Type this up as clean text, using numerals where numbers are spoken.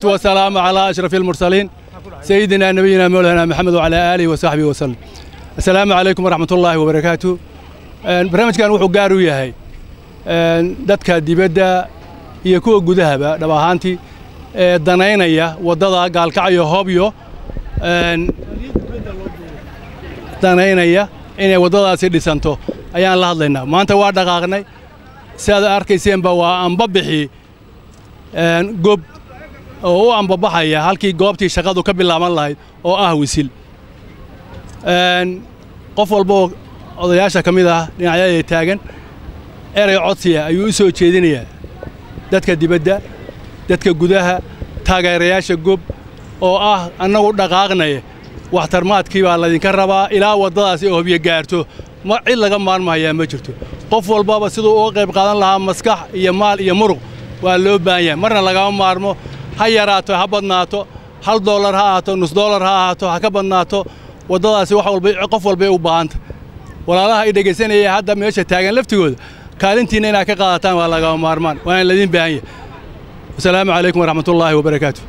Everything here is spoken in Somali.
والسلام على أشرف المرسلين سيدنا نبينا مولانا محمد وعلى آله وصحبه وسلم. السلام عليكم ورحمة الله وبركاته. برنامج كان وحو قارو ياهي dadka dibadda iyo kuwa gudahaba dhab ahaantii danaynaya wadada gaalkacyo hobyo danaynaya inay wadadaasi dhisanto ayaan la hadlaynaa maanta waa dhaqaaqnay sidaad arkayseenba waa anbabixi gob oo anbabaxaya halkii goobtii shaqadu ka bilaaban lahayd oo ah wisil qof walba odayaasha kamid ah dhinacyada taagan eray codsiya ayuu soo jeedinayaa dadka dibadda dadka gudaha taageerayaasha gob oo ah annagu dhaqaaqnay waxtarmaadkii baa la idinka rabaa ilaa wadadaasi oo biyo gaarto ma cid laga maarmaaya ma jirto qof walba sidoo uu qayb qaadan lahaa maskax iyo maal iyo muruq waa loo baahan yahay marna laga maarmo ha yaraato ha badnaato $1 ha ahaato $0.5 ha ahaato ha ka badnaato wadadaasi wax walba qof walba u baahanta walaalaha ay dhageysanayay hadda meesha taagan laftigooda kaalintiina inaad ka qaadataan waa laga maarmaan waan la idin baahan yahay. Assalaamu alaykum wa rahmatullahi wa barakaatuh.